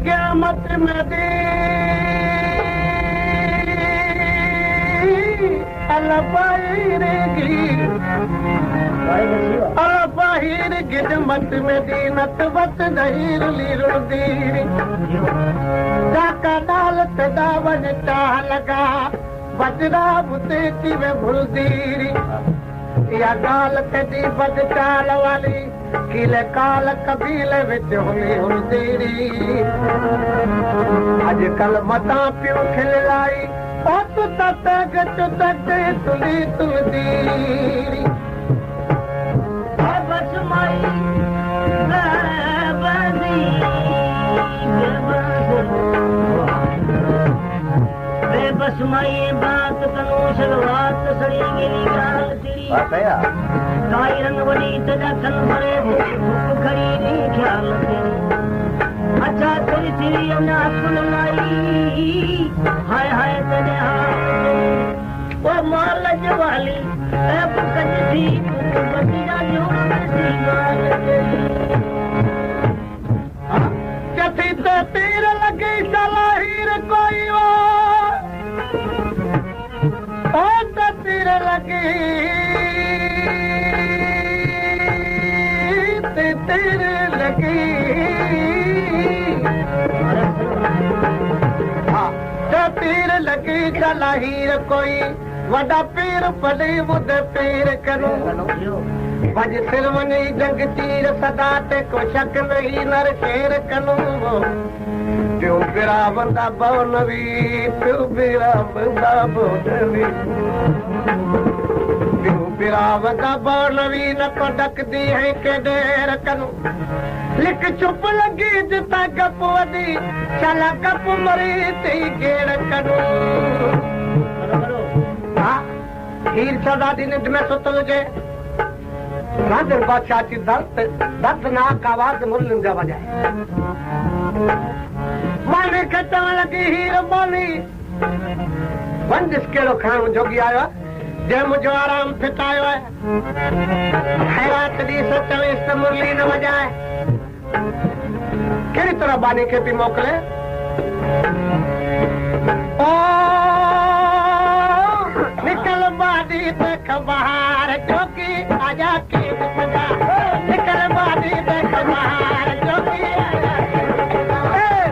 क़यामत में दी अलबाहिर गिदमत में दीनत वत दहीर लीरुड़ दीरी जाका डाल तदा वन चाह लगा बजरा बुते की में भूल दीरी या गाल कदी बद चाल वाली किले काल कबीले विच हुली हुलदीरी अजकल मता पियो खिलाई ओ तू तक तुली तुलदीरी बस माई बस माई बात कनो शुरुआत सड़ी गेली गाल तेरी काई रंग वली तदा कन भरे भूख खड़ी नहीं ख्याल तेरी अच्छा तेरी तेरी ना सुनलाई हाय हाय तेरे ओ माल जवाली ए बुकज थी बतिया जोड़ सी गाल तेरी जथी तो तीर लगी सलाहीर कोई ओ तीर लगी तीर लगी तीर लगी सलाहीर कोई वॾा पीर पली बुध पीर करूं भज सिर वञी जंग तीर सदा ते को शक नहीं नर शेर करूं प्यो बिरा बंदा बौनवी प्यो बिरा बंदा बौनवी प्यो बिरा बंदा बौनवी न को डकदी है के डेर करूं लिख चुप लगी जिता गप वदी चला गप मरी ती गेड़ करूं हीर सदा दिन में सुतल जे नादिर बादशाह की दर्दनाक आवाज मुरलिंदा बजाए माने खटण लगी हीर बोली बंदिश केड़ो खाण जोगी आयो जे मुझो आराम फिटायो है हैरात दी सचवेस त मुरली न वजाए केड़ी तरह बानी के पी मोकले ओ निकल बादी देख बहार जोगी आजा के बजा निकल बादी देख बहार जोगी आजा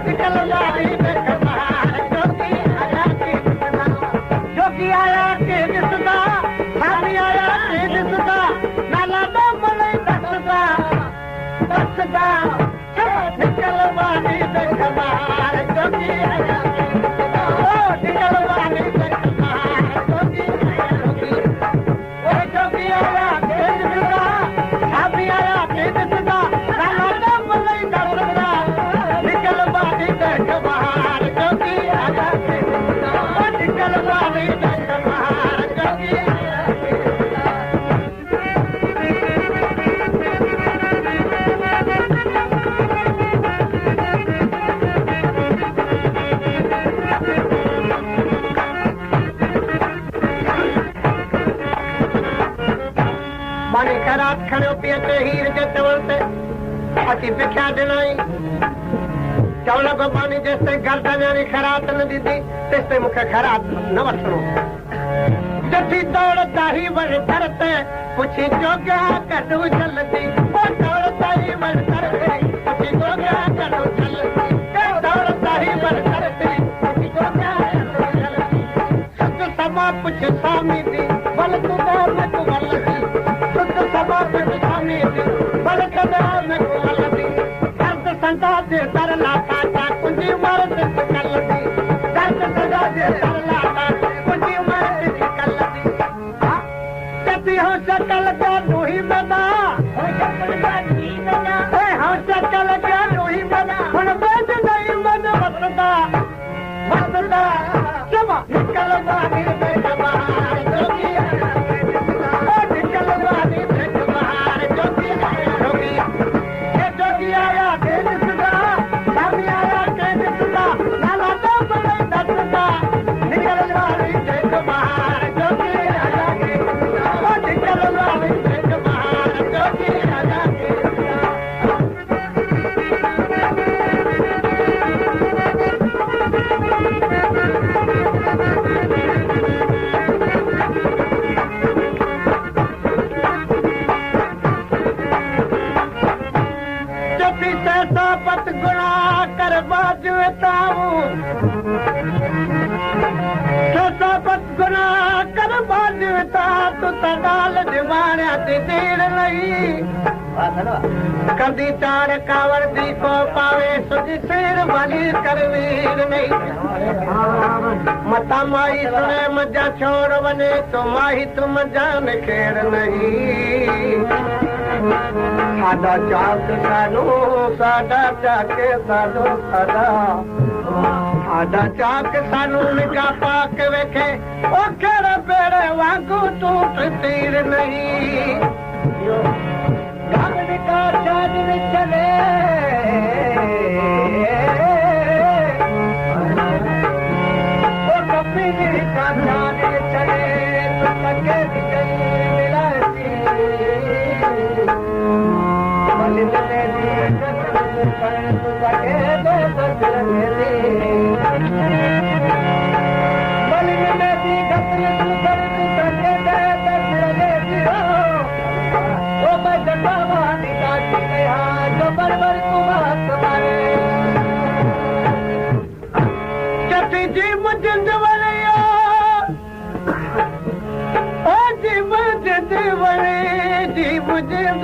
निकल बादी देख बहार जोगी आजा के बजा जोगी आया के दिसदा सामी आया के दिसदा नाला दो मले दसदा निकल बादी देख बहार जोगी आया निकल बादी देख बहार जोगी खड़ो पिए ते हीर जे तवल ते अची भिख्या ॾिनई चवण लॻो पानी जेसिताईं गर्दन यानी खरात न ॾींदी तेसिताईं मूंखे खरात न वठिणो जथी दौड़ता ही वण घर ते पुछी जोगिया कॾूं जल्दी दौड़ता ही वण घर ते पुछी जोगिया कॾूं जल्दी दौड़ता ही वण घर ते पुछी जोगिया कॾूं जल्दी सुत समा पुछ स्वामी दी बल तुदा न कुवलदी सुत समा पुछ स्वामी दी बल तुदा न कुवलदी दर्द संदा दे दर लाता ता कुंजी मर्द कलदी दर्द संदा दे दर लाता कुंजी मर्द कलदी जती हो शकल का नूही मना हो शकल का नी मना हो शकल का नूही मना हुन बेद नहीं मन वसदा वसदा चमा निकल बानी दे बाहर जोगी ओ निकल बानी दे बाहर जोगी जोगी ए जोगी आया के दिसदा स्वामी आया के दिसदा नाला तो बड़े दसदा निकल बानी दे बाहर जोगी आया के निकल बानी दे बाहर जोगी आया के तैसा पत गुना कर बाजुताऊं तैसा पत गुना कर बाजुता तू तगाल दिवाणिया ते देर नहीं कदी चार कावड़ दी को पावे सुजी सिर वाली करवीर नहीं मता माई सुने मजा छोड़ वने तो माही तुम जान खेड़ नहीं साडा चाक सानू साडा चाके सानू साडा चाक सानू निका पाक वेखे ओ केड़े बेड़े वांगू टूट तीर नहीं गागड़ का चादर चले ओ कपीर का चादर चले तो तके गई मिलाती मलिन में दी कसम कर तू तके दे बदलने मलिन में दी कसम कर तू तके दे बदलने जटावानी गाती गया जो बरबर कुमार तुम्हारे चटी जी मुझंद वलिया ओ जी मुझंद वले जी मुझंद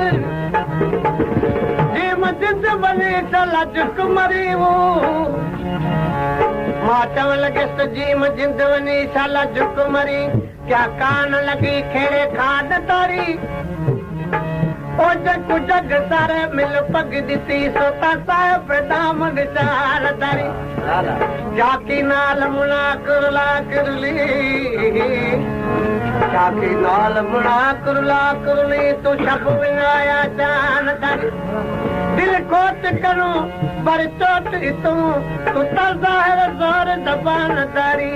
वले चला जुक मरी वो मां चव लॻियसि त जी मुझंद वनी साला जुक मरी क्या कान लगी खेड़े खाद तारी ओ जग जग सारे मिल पग दिती सोता साहिब दाम विचार दरी जाकी नाल मुना कुरला कुरली जाकी नाल मुना कुरला कुरली तू शब विनाया जान दरी दिल कोट करूं पर चोट तू तू ज़ाहिर ज़ोर दबान दरी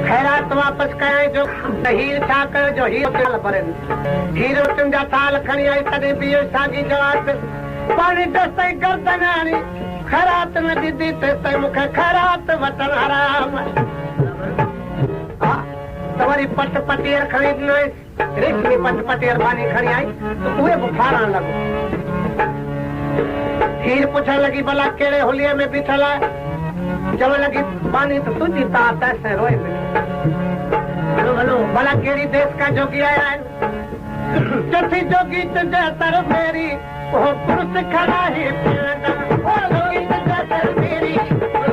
खैरात वापस कयां जो हीर छा कयो जो हीर थाल भरनि हीरो तुंहिंजा थाल खणी आई तॾहिं बि इहो साॻी जवाब पाणी तेसिताईं गर्दन आणी खैरात न ॾिधी तेसिताईं मूंखे खैरात वठण हराम त वरी पट पटीअर खणी ॾिनोसि रेशमी पट पटीअर बानी खणी आई त उहे बि फारण लॻो हीर पुछण लॻी भला कहिड़े होलीअ में बीठल आहे चवण लॻी बानी त तुंहिंजी तात ऐं रोए भला कहिड़ी देश का जोगी आया आहिनि चथी जोगी तुंहिंजे तर फेरी उहो पुरुष खड़ा ही फिरंदा ओ जोगी तुंहिंजे तर फेरी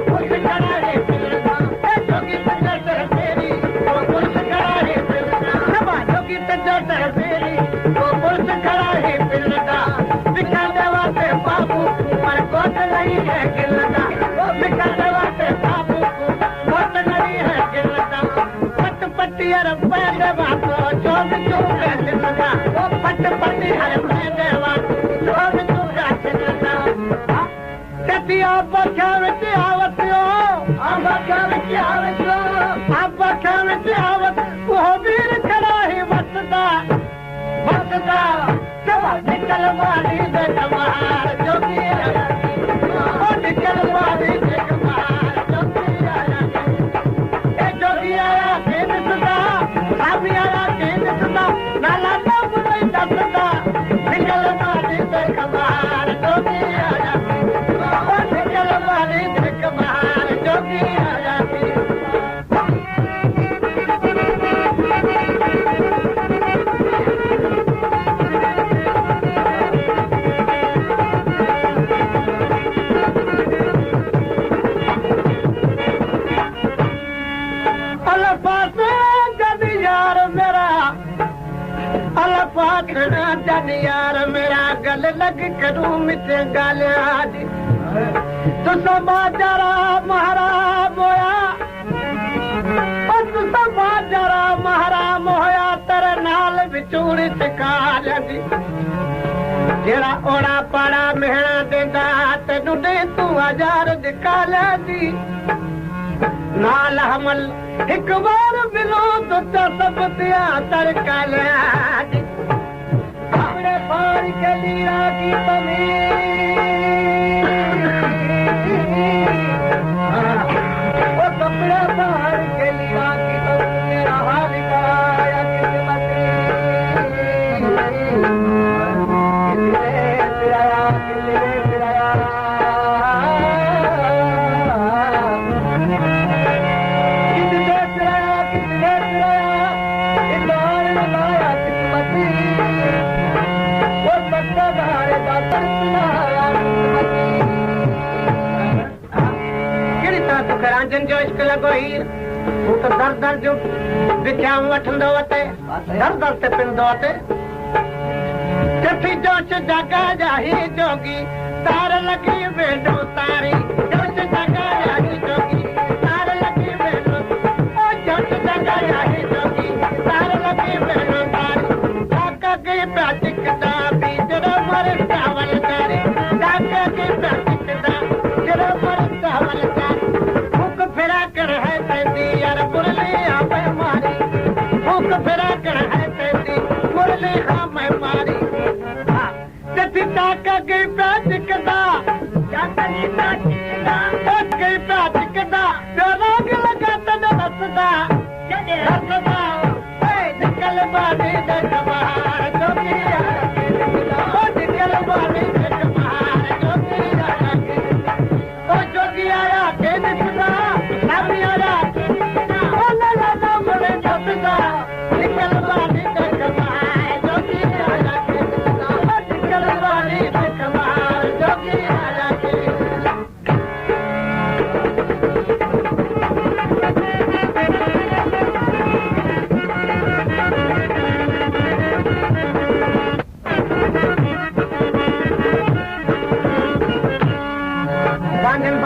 पुरुष खड़ा ही फिरंदा ए जोगी तुंहिंजे तर फेरी उहो पुरुष खड़ा ही फिरंदा जोगी तुंहिंजे तर फेरी उहो पुरुष खड़ा ही फिरंदा दिखाने वास्ते बाबू पर कोट नहीं है गिलंदा दिखाने वास्ते बाबू कोट नहीं है गिलंदा पट पटियर पैदे वातो जोग चूके गिलंदा पट पटियर पैदे वातो जोग चूके गिलंदा चटिया बखा विच आवतियो बखा विच आवतियो बखा विच आवत वो वीर खड़ा ही वसदा चवा निकल मारी दे कमार जोगी आया ओ निकल मारी दे कमार जोगी आया ए जोगी आया केन सदा साबी आया केन सदा नाला तो नहीं दसदा निकल मारी दे कमार जोगी आया ओ निकल मारी दे कमार जोगी आया जन यार मेरा गल लग करूं मिट गालियां दी तू समाचारा महराम होया तू समाचारा महराम होया तेरे नाल विचूड़ी सिकालियां दी जेड़ा ओड़ा पाड़ा मेहना देंदा तेनू दे तू हजार दिकालियां दी नाल हमल एक बार मिलो तो सब दिया तरकालियां दी पार के लीरा की वो कपड़ा पार के लीरा की मेरा हाल का किस्मत लॻो हीर हू त दर दर जो विख्याऊं वठंदो अचे दर दर ते पिंदो अचे चठी जोश जॻह जा ही जोगी तार लॻी वेंदो तारी जोश जॻह जा ही जोगी तार लॻी वेंदो ओ जोश जॻह जा ही जोगी तार लॻी वेंदो तारी काका के पिया चिकदा बि जॾो मर चावल करे काका के पिया चिकदा जॾो मर चावल करे भूख फिरा कर है पैंदी यार मुरली आपे मारी भूख फिरा कर है पैंदी मुरली मैं मारी चठी काका के पिया चिकदा काका के पिया चिकदा के पिया चिकदा जो रोग लगा तन रसदा जॾे रसदा ए निकल बानी दे कबार जोगिया ओ निकल बानी दे कबार जोगिया ओ जोगिया के निकला नामिया ओ ला ला ला मोरे जोगिया निकल बानी दे कबार जोगिया ओ निकल बानी दे कबार जोगिया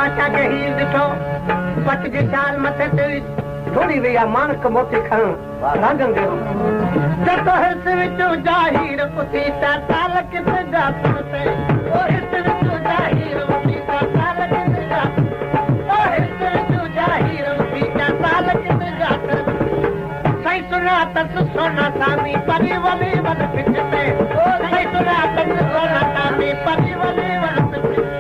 बादशाह के हीर ॾिठो पट जी शाल मथे ते थोड़ी वी मानक मोती खण रांगन दे जतो हिस विचो जाहीर पुती ताल किथे जात ते ओ हिस विचो जाहीर पुती ताल किथे जात ओ हिस विचो जाहीर पुती ताल किथे जात सही सुना तस सोना सामी परी वली वन पिछते ओ सही सुना तस सोना सामी परी वली वन पिछते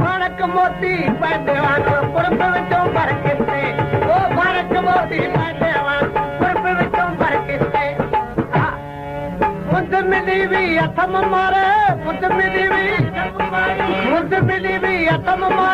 मानक मोती पैदेवान पुरब विचों भर किथे ओ मानक मोती पैदेवान पुरब विचों भर किथे मुद मिली भी अथम मारे मुद मिली भी अथम मारे